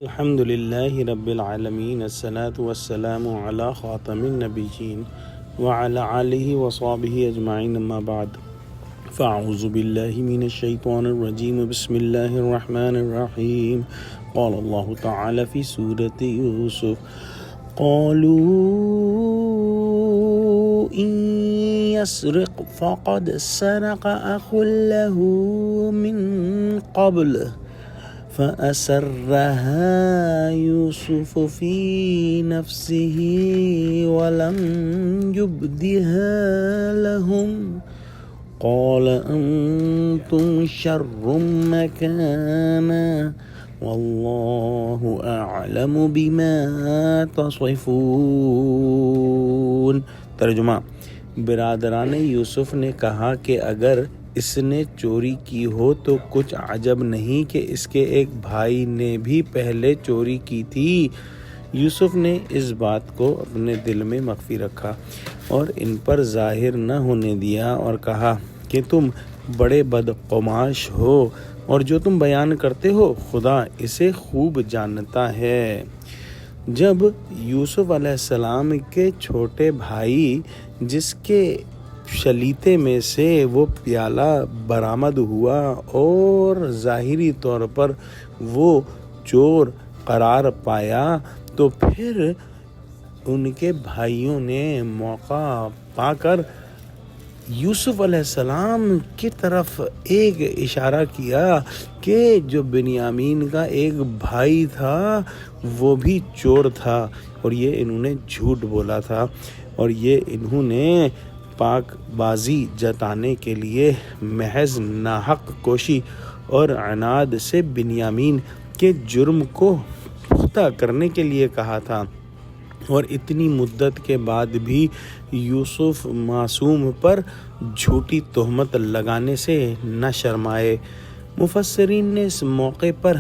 الحمد لله رب العالمين الصلاة والسلام على خاتم النبيين وعلى آله وصحبه أجمعين أما بعد فأعوذ بالله من الشيطان الرجيم بسم الله الرحمن الرحيم قال الله تعالى في سورة يوسف قالوا إن يسرق فقد سرق أخ له من قبل فأسرها يوسف في نفسه ولم يبدها لهم قال أنتم شر مكانا والله أعلم بما تصفون۔ ترجمہ: برادران یوسف نے کہا کہ اگر اس نے چوری کی ہو تو کچھ عجب نہیں کہ اس کے ایک بھائی نے بھی پہلے چوری کی تھی۔ یوسف نے اس بات کو اپنے دل میں مخفی رکھا اور ان پر ظاہر نہ ہونے دیا اور کہا کہ تم بڑے بدقماش ہو اور جو تم بیان کرتے ہو خدا اسے خوب جانتا ہے۔ جب یوسف علیہ السلام کے چھوٹے بھائی جس کے شلیتے میں سے وہ پیالہ برآمد ہوا اور ظاہری طور پر وہ چور قرار پایا تو پھر ان کے بھائیوں نے موقع پا کر یوسف علیہ السلام کی طرف ایک اشارہ کیا کہ جو بنیامین کا ایک بھائی تھا وہ بھی چور تھا اور یہ انہوں نے جھوٹ بولا تھا اور یہ انہوں نے پاک بازی جتانے کے لیے محض ناحق کوشی اور عناد سے بنیامین کے جرم کو پختہ کرنے کے لیے کہا تھا، اور اتنی مدت کے بعد بھی یوسف معصوم پر جھوٹی تہمت لگانے سے نہ شرمائے۔ مفسرین نے اس موقع پر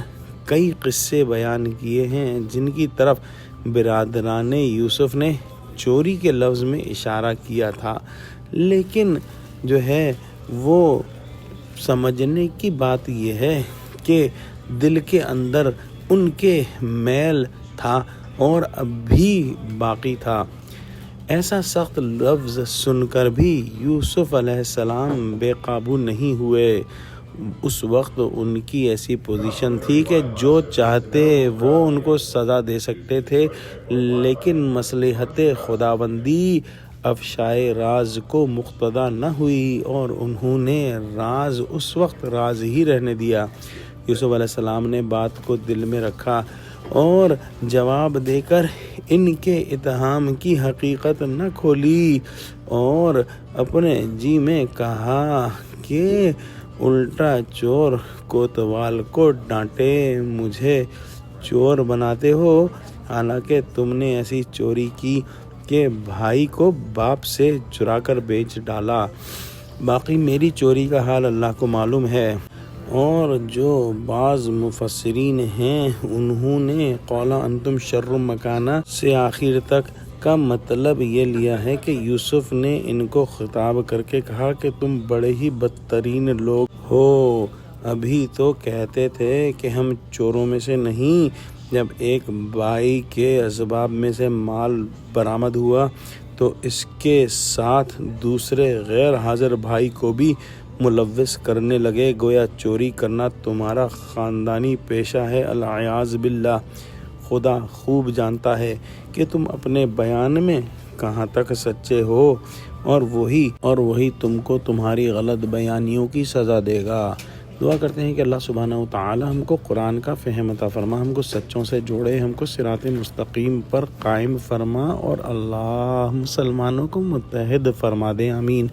کئی قصے بیان کیے ہیں جن کی طرف برادران یوسف نے چوری کے لفظ میں اشارہ کیا تھا، لیکن جو ہے وہ سمجھنے کی بات یہ ہے کہ دل کے اندر ان کے میل تھا اور اب بھی باقی تھا۔ ایسا سخت لفظ سن کر بھی یوسف علیہ السلام بے قابو نہیں ہوئے۔ اس وقت ان کی ایسی پوزیشن تھی کہ جو چاہتے وہ ان کو سزا دے سکتے تھے، لیکن مصلحت خداوندی افشائے راز کو مقتضی نہ ہوئی اور انہوں نے راز اس وقت راز ہی رہنے دیا۔ یوسف علیہ السلام نے بات کو دل میں رکھا اور جواب دے کر ان کے اتہام کی حقیقت نہ کھولی اور اپنے جی میں کہا کہ الٹا چور کوتوال کو ڈانٹے مجھے چور بناتے ہو، حالانکہ تم نے ایسی چوری کی کہ بھائی کو باپ سے چرا کر بیچ ڈالا۔ باقی میری چوری کا حال اللہ کو معلوم ہے۔ اور جو بعض مفسرین ہیں انہوں نے قال انتم شر مکانہ سے آخر تک کا مطلب یہ لیا ہے کہ یوسف نے ان کو خطاب کر کے کہا کہ تم بڑے ہی بدترین لوگ ہو، ابھی تو کہتے تھے کہ ہم چوروں میں سے نہیں، جب ایک بھائی کے اسباب میں سے مال برآمد ہوا تو اس کے ساتھ دوسرے غیر حاضر بھائی کو بھی ملوث کرنے لگے، گویا چوری کرنا تمہارا خاندانی پیشہ ہے۔ العیاذ باللہ۔ خدا خوب جانتا ہے کہ تم اپنے بیان میں کہاں تک سچے ہو اور وہی تم کو تمہاری غلط بیانیوں کی سزا دے گا۔ دعا کرتے ہیں کہ اللہ سبحانہ و تعالی ہم کو قرآن کا فہم عطا فرما، ہم کو سچوں سے جوڑے، ہم کو صراط مستقیم پر قائم فرما اور اللہ مسلمانوں کو متحد فرما دے، آمین۔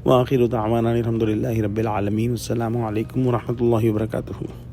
وآخر دعوانا الحمد للہ رب العالمین۔ السلام علیکم ورحمۃ اللہ وبرکاتہ۔